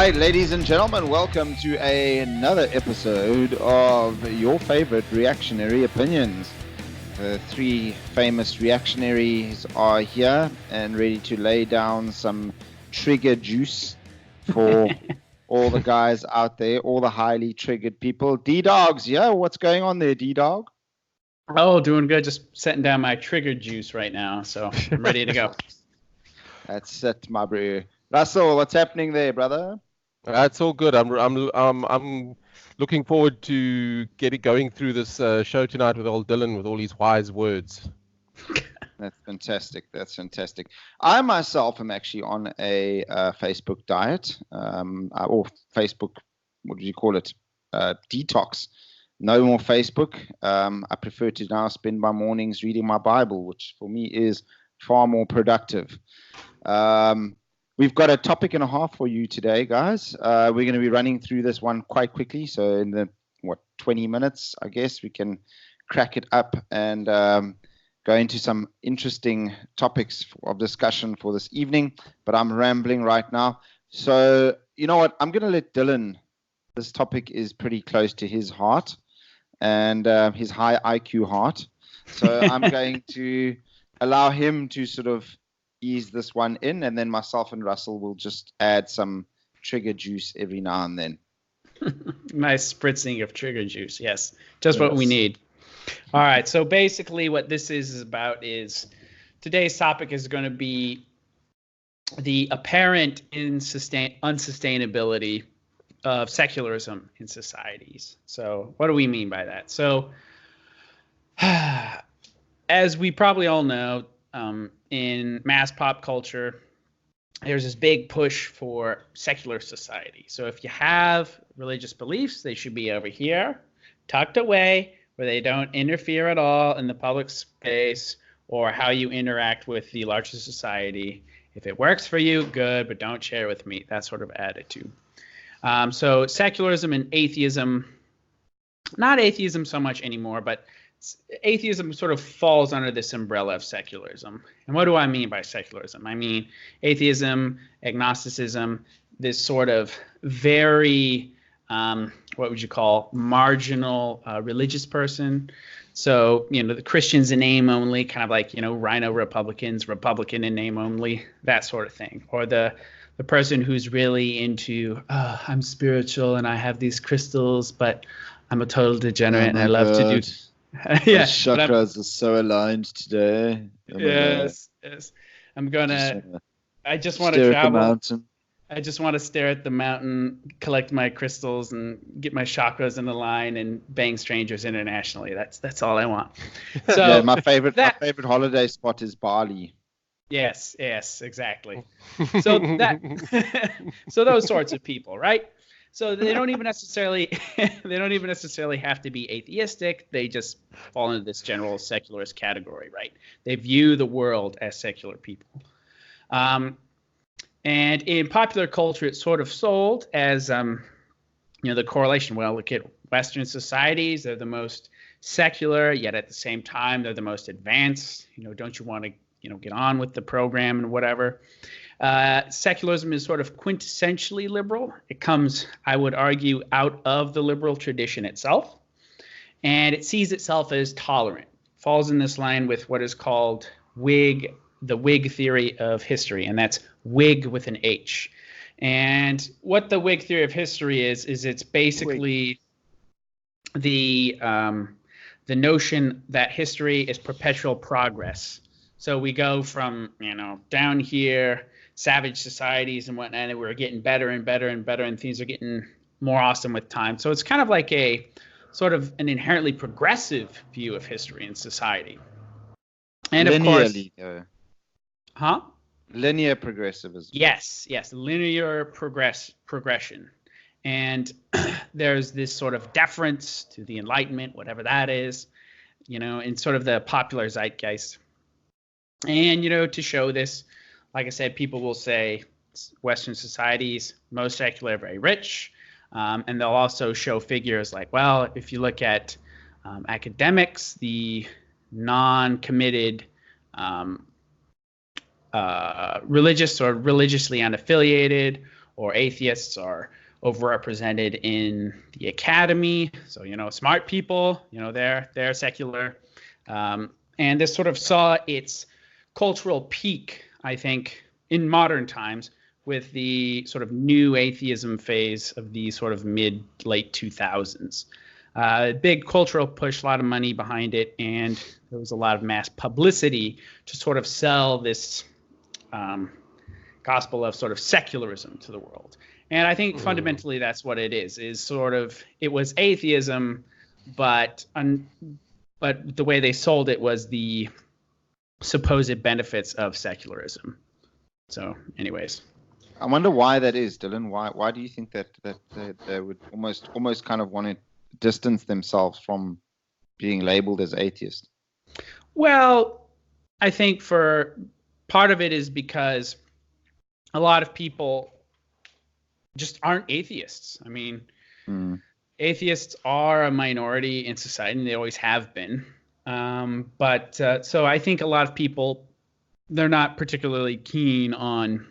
right, ladies and gentlemen, welcome to another episode of your favorite Reactionary Opinions. The three famous reactionaries are here and ready to lay down some trigger juice for all the guys out there, all the highly triggered people. D-Dog's, yeah, what's going on there, D-Dog? Oh, doing good. Just setting down my trigger juice right now, so I'm ready to go. That's it, my bro. Russell, what's happening there, brother? It's all good. I'm looking forward to going through this show tonight with old Dylan with all his wise words. That's fantastic. That's fantastic. I myself am actually on a Facebook diet, or Facebook, what do you call it? Detox. No more Facebook. I prefer to now spend my mornings reading my Bible, which for me is far more productive. We've got a topic and a half for you today, guys. We're going to be running through this one quite quickly. So in the, 20 minutes, I guess, we can crack it up and go into some interesting topics of discussion for this evening. But I'm rambling right now. So, you know what? I'm going to let Dylan. This topic is pretty close to his heart and his high IQ heart. So I'm going to allow him to sort of ease this one in, and then myself and Russell will just add some trigger juice every now and then. Nice spritzing of trigger juice. Yes, just what we need. All right, so basically what this is about is today's topic is going to be the apparent unsustainability of secularism in societies. So what do we mean by that? So as we probably all know, in mass pop culture, there's this big push for secular society. So if you have religious beliefs, they should be over here, tucked away, where they don't interfere at all in the public space or how you interact with the larger society. If it works for you, good, but don't share it with me. That sort of attitude. So secularism and atheism, not atheism so much anymore, but atheism sort of falls under this umbrella of secularism. And what do I mean by secularism? I mean atheism, agnosticism, this sort of very, what would you call, marginal religious person. So, the Christians in name only, kind of like, rhino Republicans, Republican in name only, that sort of thing. Or the person who's really into, I'm spiritual and I have these crystals, but I'm a total degenerate and I love to do... Yeah, chakras are so aligned today. Yes. I just want to travel. I just want to stare at the mountain, collect my crystals, and get my chakras in the line and bang strangers internationally. That's all I want. So yeah, my favorite holiday spot is Bali. Yes, exactly. So so those sorts of people, right? So they don't even necessarily have to be atheistic. They just fall into this general secularist category, right? They view the world as secular people. And in popular culture, it's sort of sold as, the correlation. Well, look at Western societies. They're the most secular, yet at the same time, they're the most advanced. Don't you want to, get on with the program and whatever? Secularism is sort of quintessentially liberal. It comes, I would argue, out of the liberal tradition itself, and it sees itself as tolerant. Falls in this line with what is called the Whig theory of history, and that's Whig with an H. And what the Whig theory of history is it's basically the notion that history is perpetual progress. So we go from, down here, savage societies and whatnot, and we're getting better and better and better, and things are getting more awesome with time. So it's kind of like a sort of an inherently progressive view of history and society. And linearly, of course, linear progressivism. Yes, linear progression. And there's this sort of deference to the Enlightenment, whatever that is, in sort of the popular zeitgeist. And, to show this, like I said, people will say Western societies, most secular, very rich. And they'll also show figures like, well, if you look at academics, the non-committed religious or religiously unaffiliated, or atheists are overrepresented in the academy. So, smart people, they're secular. And this sort of saw its cultural peak, I think, in modern times with the sort of new atheism phase of the sort of late 2000s. Big cultural push, a lot of money behind it, and there was a lot of mass publicity to sort of sell this gospel of sort of secularism to the world. And I think fundamentally that's what it is sort of, it was atheism, but the way they sold it was the supposed benefits of secularism. So anyways. I wonder why that is, Dylan. Why do you think that they would almost kind of want to distance themselves from being labeled as atheist? Well, I think for part of it is because a lot of people just aren't atheists. I mean, atheists are a minority in society, and they always have been. So I think a lot of people, they're not particularly keen on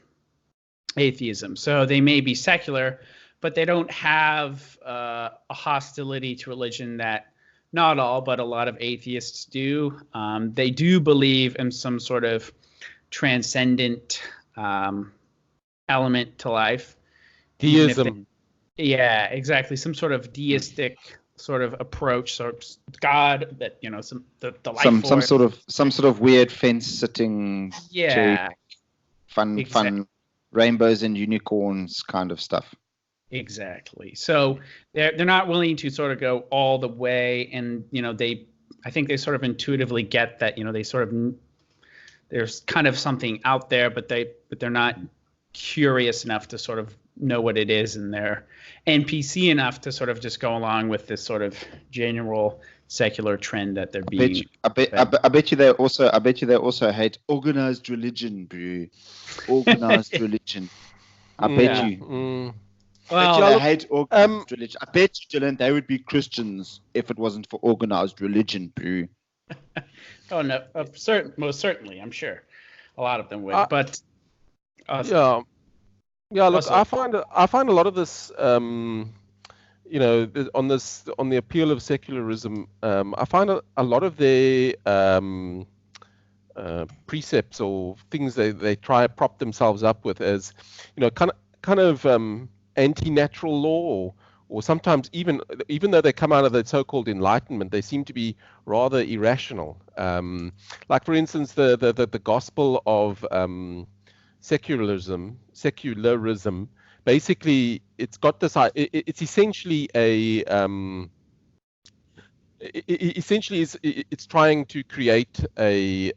atheism. So they may be secular, but they don't have a hostility to religion that not all, but a lot of atheists do. They do believe in some sort of transcendent element to life. Deism. Yeah, exactly. Some sort of deistic sort of approach, sort of God that the life some sort of weird fence sitting, fun rainbows and unicorns kind of stuff. Exactly. So they're not willing to sort of go all the way, and I think they sort of intuitively get that they sort of, there's kind of something out there, but they're not curious enough to sort of know what it is, and they're NPC enough to sort of just go along with this sort of general secular trend that they're being. I bet you they also hate organized religion, bro. Organized religion. I bet you. Well, they hate organized religion. I bet you, Dylan, they would be Christians if it wasn't for organized religion, bro. Oh no, most certainly, I'm sure a lot of them would. But look, I find a lot of this, on the appeal of secularism, I find a lot of their precepts or things they try to prop themselves up with as, kind of anti-natural law, or sometimes even though they come out of the so-called Enlightenment, they seem to be rather irrational. Like for instance, the gospel of secularism. Basically, it's got this. It's essentially it's trying to create a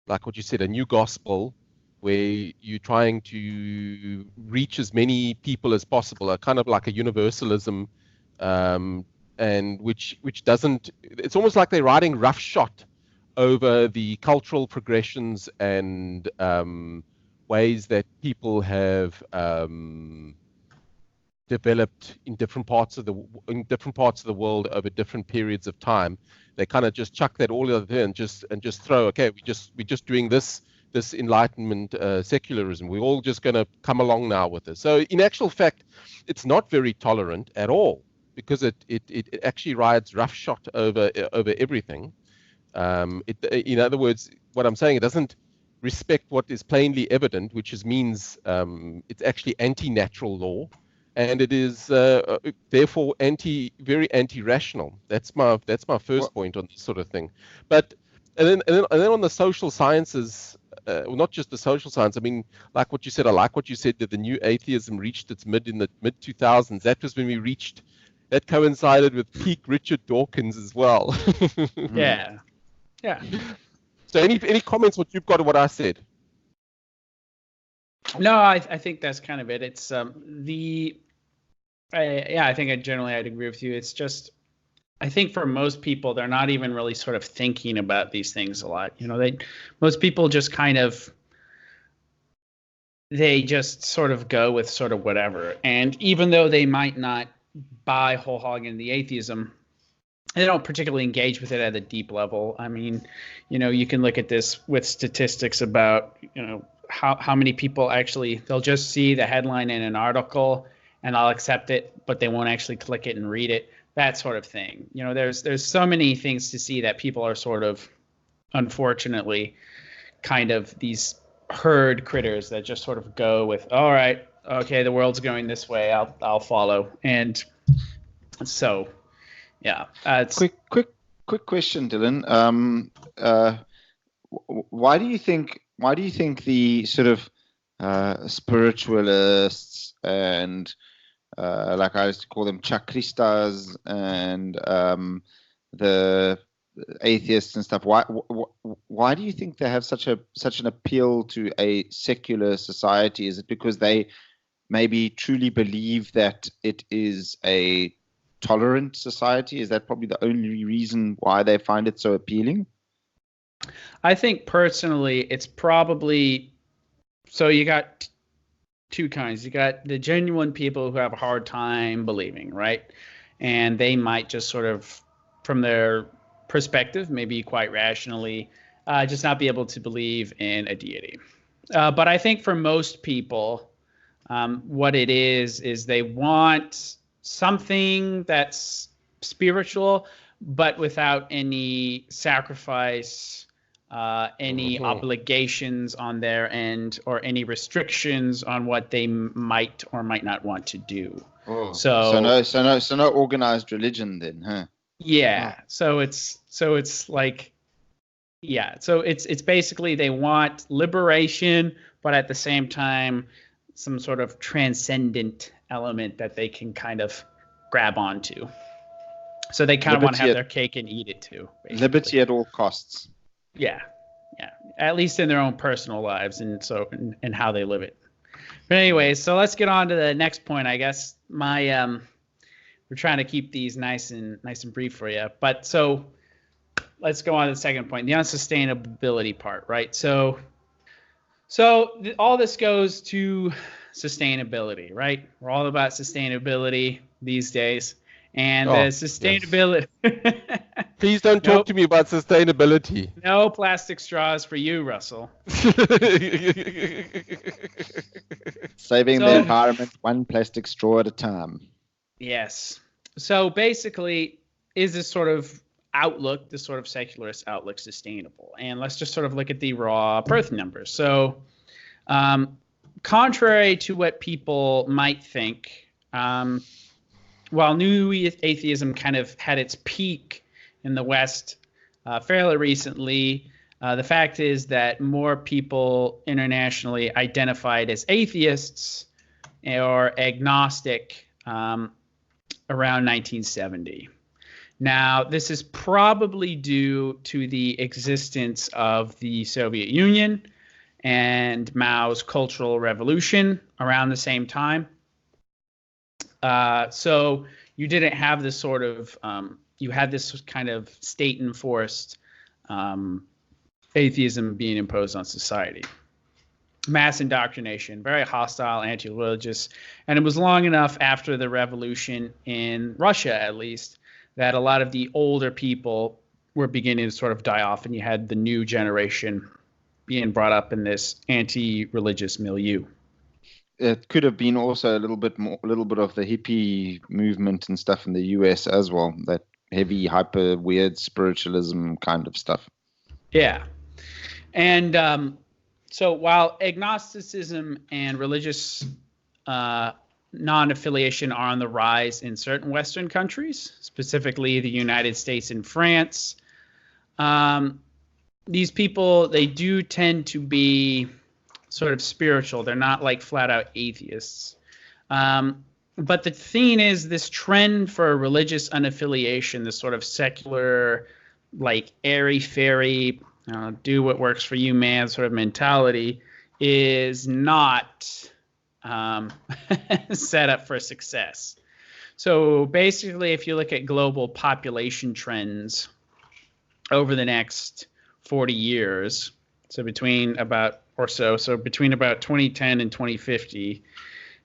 like what you said, a new gospel, where you're trying to reach as many people as possible, a kind of like a universalism, and which doesn't. It's almost like they're riding roughshod over the cultural progressions and ways that people have developed in different parts of the world over different periods of time. They kind of just chuck that all over there and just throw, okay, we're just doing this Enlightenment secularism. We're all just going to come along now with this. So in actual fact, it's not very tolerant at all, because it actually rides roughshod over everything. In other words, what I'm saying, it doesn't respect what is plainly evident, which means it's actually anti-natural law, and it is therefore very anti-rational. That's my first point on this sort of thing. But and then on the social sciences, well, not just the social science. I mean, like what you said. I like what you said, that the new atheism reached its mid 2000s. That was when we reached. That coincided with peak Richard Dawkins as well. Yeah. So any comments what you've got on what I said? No, I think that's kind of it. It's I think I'd agree with you. It's just, I think for most people, they're not even really sort of thinking about these things a lot. Most people just kind of, they just sort of go with sort of whatever. And even though they might not buy whole hog into the atheism, they don't particularly engage with it at a deep level. I mean, you can look at this with statistics about, how many people actually, they'll just see the headline in an article and I'll accept it, but they won't actually click it and read it. That sort of thing. You know, there's so many things to see that people are sort of, unfortunately, kind of these herd critters that just sort of go with, all right, okay, the world's going this way, I'll follow. And so, yeah. Quick question, Dylan. Why do you think the sort of spiritualists and like I used to call them chakristas and the atheists and stuff, why do you think they have such an appeal to a secular society? Is it because they maybe truly believe that it is a tolerant society? Is that probably the only reason why they find it so appealing? I think personally it's probably, so you got two kinds. You got the genuine people who have a hard time believing, right? And they might just sort of, from their perspective, maybe quite rationally, just not be able to believe in a deity. But I think for most people, what it is they want something that's spiritual, but without any sacrifice, any obligations on their end, or any restrictions on what they might or might not want to do. So no organized religion then, huh? Yeah. So it's like, yeah. So it's basically they want liberation, but at the same time, some sort of transcendent element that they can kind of grab onto. So they kind of want to have their cake and eat it too. Basically. Liberty at all costs. Yeah. At least in their own personal lives, and so and how they live it. But anyway, so let's get on to the next point. I guess we're trying to keep these nice and brief for you. But so let's go on to the second point, the unsustainability part, right? So all this goes to sustainability, right? We're all about sustainability these days. And the sustainability. Yes. Please don't talk to me about sustainability. No plastic straws for you, Russell. Saving the environment one plastic straw at a time. Yes. So basically, is this sort of outlook, this sort of secularist outlook, sustainable? And let's just sort of look at the raw birth numbers. So contrary to what people might think, while new atheism kind of had its peak in the West fairly recently, the fact is that more people internationally identified as atheists or agnostic around 1970. Now, this is probably due to the existence of the Soviet Union and Mao's Cultural Revolution around the same time. So you didn't have this sort of, you had this kind of state-enforced atheism being imposed on society. Mass indoctrination, very hostile, anti-religious. And it was long enough after the revolution in Russia, at least, that a lot of the older people were beginning to sort of die off, and you had the new generation being brought up in this anti-religious milieu. It could have been also a little bit of the hippie movement and stuff in the US as well, that heavy, hyper, weird spiritualism kind of stuff. Yeah. And so while agnosticism and religious non-affiliation are on the rise in certain Western countries, specifically the United States and France, these people, they do tend to be sort of spiritual. They're not like flat out atheists. But the thing is, this trend for religious unaffiliation, this sort of secular, like airy-fairy, do what works for you, man, sort of mentality, is not set up for success. So basically, if you look at global population trends over the next 40 years, so between about 2010 and 2050,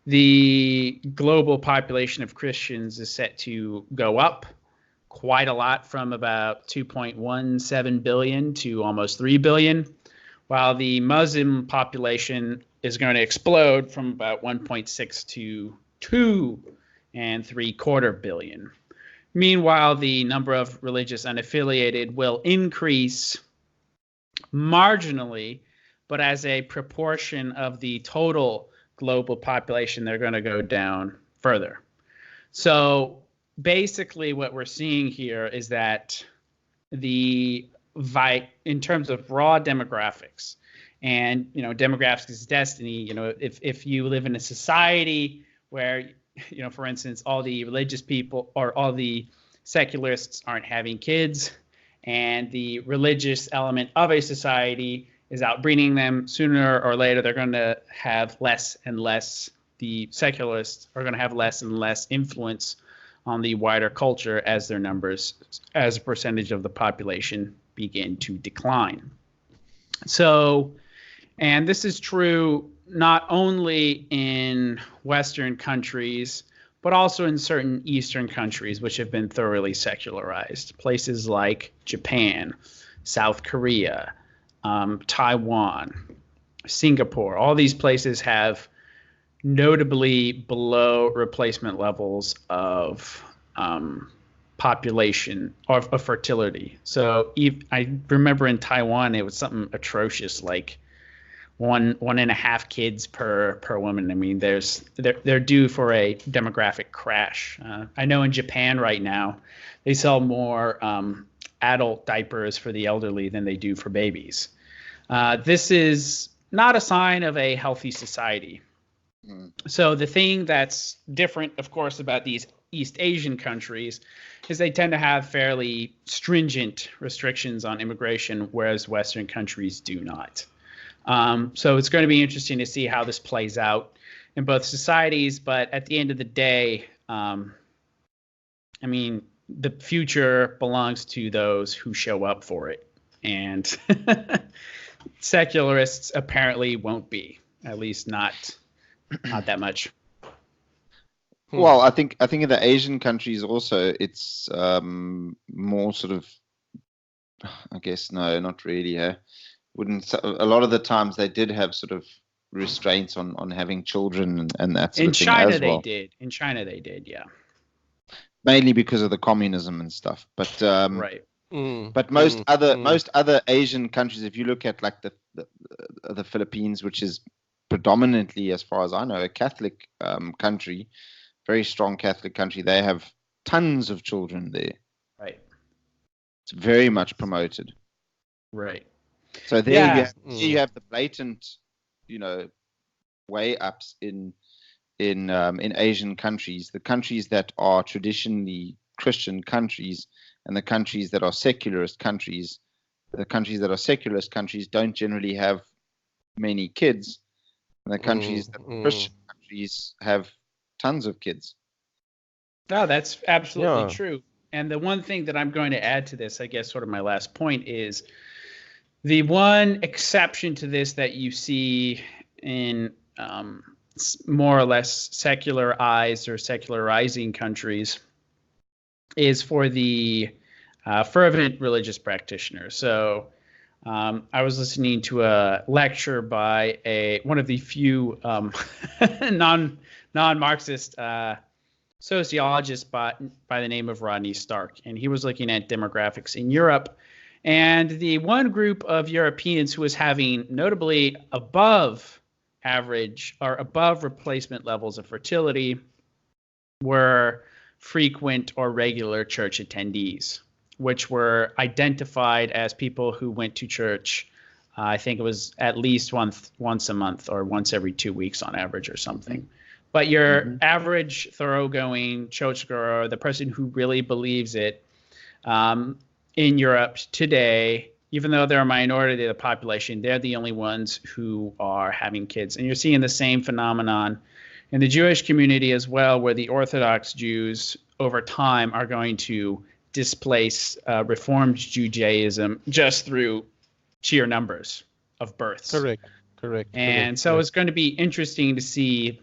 the global population of Christians is set to go up quite a lot, from about 2.17 billion to almost 3 billion, while the Muslim population is going to explode from about 1.6 to 2.75 billion. Meanwhile, the number of religious unaffiliated will increase marginally, but as a proportion of the total global population, they're going to go down further. So basically what we're seeing here is that in terms of raw demographics, and demographics is destiny. If you live in a society where, for instance, all the religious people or all the secularists aren't having kids, and the religious element of a society is outbreeding them, sooner or later they're going to have less and less. The secularists are going to have less and less influence on the wider culture as their numbers, as a percentage of the population, begin to decline. So, and this is true not only in Western countries, but also in certain Eastern countries, which have been thoroughly secularized. Places like Japan, South Korea, Taiwan, Singapore, all these places have notably below replacement levels of population or of fertility. So I remember in Taiwan, it was something atrocious, like 1.5 kids per woman. I mean, they're due for a demographic crash. I know in Japan right now, they sell more adult diapers for the elderly than they do for babies. This is not a sign of a healthy society. So the thing that's different, of course, about these East Asian countries is they tend to have fairly stringent restrictions on immigration, whereas Western countries do not. So it's going to be interesting to see how this plays out in both societies. But at the end of the day, I mean, the future belongs to those who show up for it. And secularists apparently won't be, at least not that much. Well, I think in the Asian countries also it's more sort of, I guess, no, not really. A lot of the times they did have sort of restraints on having children and that sort of thing as well. In China they did, yeah. Mainly because of the communism and stuff, but right. But most other Asian countries, if you look at like the Philippines, which is predominantly, as far as I know, a Catholic country, very strong Catholic country, they have tons of children there. Right. It's very much promoted. Right. So there you have the blatant, way ups in Asian countries, the countries that are traditionally Christian countries, and the countries that are secularist countries. The countries that are secularist countries don't generally have many kids, and the countries that are Christian countries have tons of kids. No, that's absolutely true. And the one thing that I'm going to add to this, I guess, sort of my last point, is the one exception to this that you see in more or less secularized or secularizing countries is for the fervent religious practitioners. So I was listening to a lecture by one of the few non-Marxist sociologists by the name of Rodney Stark, and he was looking at demographics in Europe. And the one group of Europeans who was having notably above average or above replacement levels of fertility were frequent or regular church attendees, which were identified as people who went to church. I think it was at least once a month or once every 2 weeks on average or something. But your average thoroughgoing churchgoer, the person who really believes it, in Europe today, even though they're a minority of the population, they're the only ones who are having kids. And you're seeing the same phenomenon in the Jewish community as well, where the Orthodox Jews over time are going to displace Reformed Judaism just through sheer numbers of births. Correct. And so it's going to be interesting to see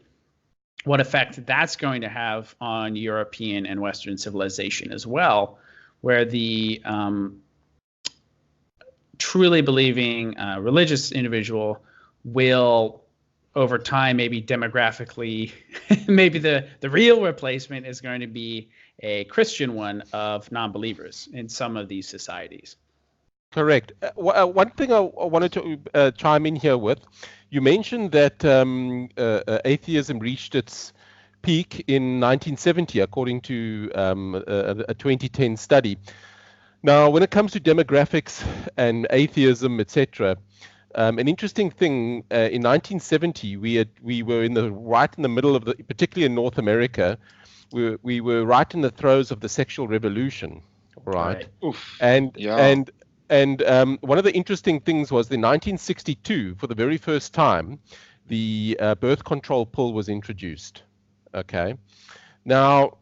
what effect that's going to have on European and Western civilization as well, where the truly believing religious individual will, over time, maybe demographically, maybe the real replacement is going to be a Christian one of non-believers in some of these societies. Correct. One thing I wanted to chime in here with, you mentioned that atheism reached its peak in 1970, according to a 2010 study. Now, when it comes to demographics and atheism, etc., an interesting thing, in 1970, we were right in the middle of particularly in North America, we were right in the throes of the sexual revolution, right? Oof. And Yeah. And one of the interesting things was in 1962, for the very first time, the birth control pill was introduced. Okay. Now,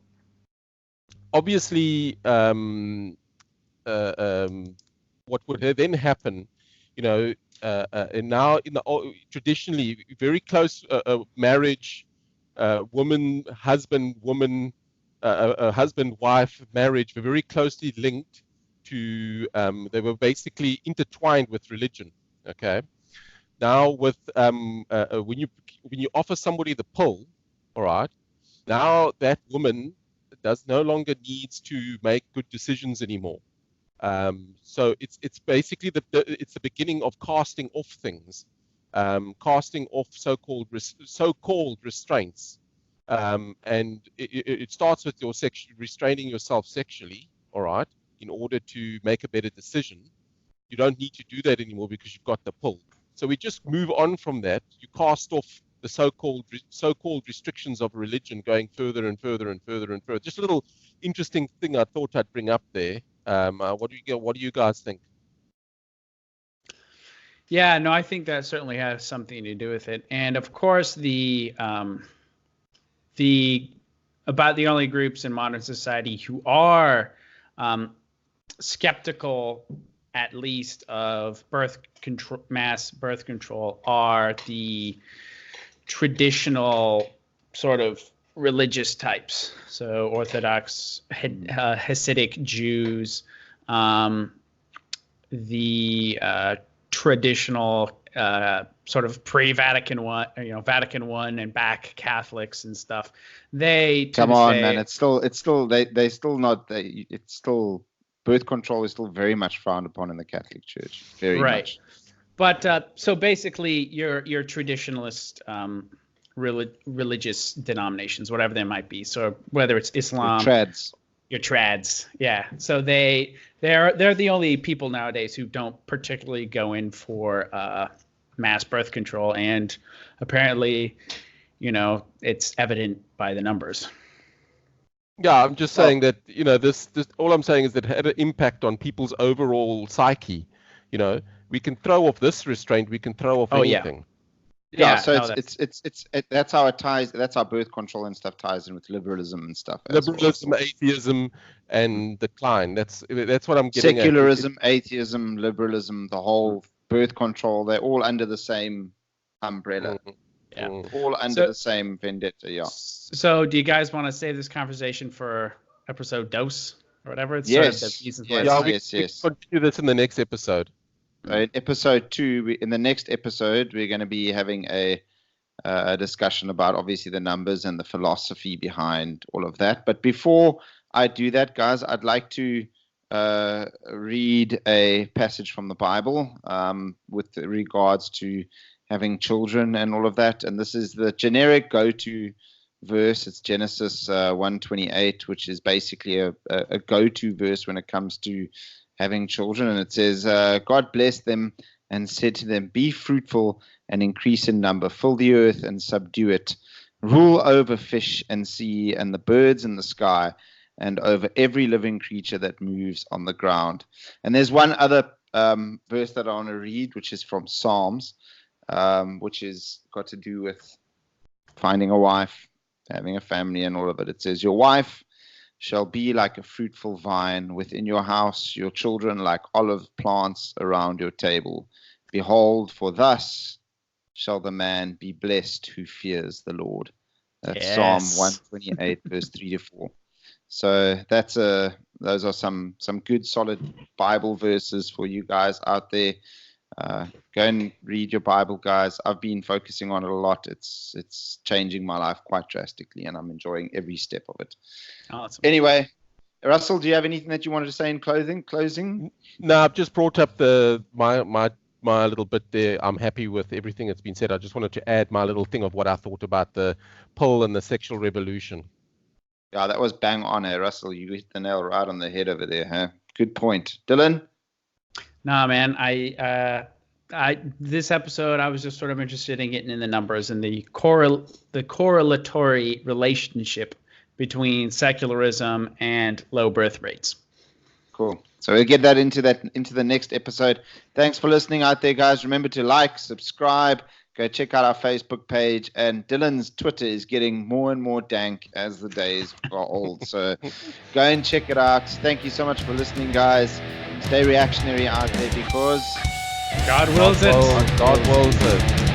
obviously, what would then happen, and now traditionally very close marriage, husband-wife marriage were very closely linked to, they were basically intertwined with religion. Okay. Now with when you offer somebody the pill, all right, now that woman no longer needs to make good decisions anymore. So it's basically it's the beginning of casting off things, casting off so-called restraints, and it starts with your restraining yourself sexually, all right, in order to make a better decision. You don't need to do that anymore because you've got the pill. So we just move on from that. You cast off the so-called restrictions of religion, going further and further and further and further. Just a little interesting thing I thought I'd bring up there. What do you guys think? Yeah, no, I think that certainly has something to do with it. And of course, about the only groups in modern society who are skeptical, at least, of mass birth control are the traditional sort of religious types. So Orthodox, Hasidic Jews, the traditional sort of pre-Vatican I, Vatican I and back Catholics and stuff. They come on, man. It's still birth control is still very much frowned upon in the Catholic Church. Very much. But so basically, your traditionalist religious denominations, whatever they might be. So whether it's Islam, your trads, yeah. So they're the only people nowadays who don't particularly go in for mass birth control, and apparently, it's evident by the numbers. Yeah, I'm just saying that this all I'm saying is that it had an impact on people's overall psyche. We can throw off this restraint, we can throw off anything. Yeah, so that's how it ties. That's how birth control and stuff ties in with liberalism and stuff. Liberalism, atheism, and decline. That's what I'm getting Secularism, atheism, liberalism, the whole birth control. They're all under the same umbrella. Yeah, all under the same vendetta. Yeah. So, do you guys want to save this conversation for episode dose or whatever? It's yes. We continue this in the next episode. In episode 2, in the next episode, we're going to be having a discussion about obviously the numbers and the philosophy behind all of that. But before I do that, guys, I'd like to read a passage from the Bible with regards to having children and all of that. And this is the generic go-to verse. It's Genesis 1:28, which is basically a go-to verse when it comes to having children. And it says, God blessed them and said to them, be fruitful and increase in number, fill the earth and subdue it, rule over fish and sea and the birds in the sky, and over every living creature that moves on the ground. And there's one other verse that I want to read, which is from Psalms, which is got to do with finding a wife, having a family and all of it. It says, your wife shall be like a fruitful vine within your house, your children like olive plants around your table. Behold, for thus shall the man be blessed who fears the Lord. That's Psalm 128, verse 3-4. So those are some good solid Bible verses for you guys out there. Go and read your Bible, guys. I've been focusing on it a lot. It's changing my life quite drastically, and I'm enjoying every step of it. Awesome. Anyway, Russell, do you have anything that you wanted to say in closing? No, I've just brought up my little bit there. I'm happy with everything that's been said. I just wanted to add my little thing of what I thought about the pill and the sexual revolution. Yeah, that was bang on, Russell. You hit the nail right on the head over there, huh? Good point. Dylan? Nah, man, this episode, I was just sort of interested in getting in the numbers and the correlatory relationship between secularism and low birth rates. Cool. So we'll get that into the next episode. Thanks for listening out there, guys. Remember to like, subscribe, go check out our Facebook page, and Dylan's Twitter is getting more and more dank as the days are old. So go and check it out. Thank you so much for listening, guys. Stay reactionary out there because God wills it. God wills it.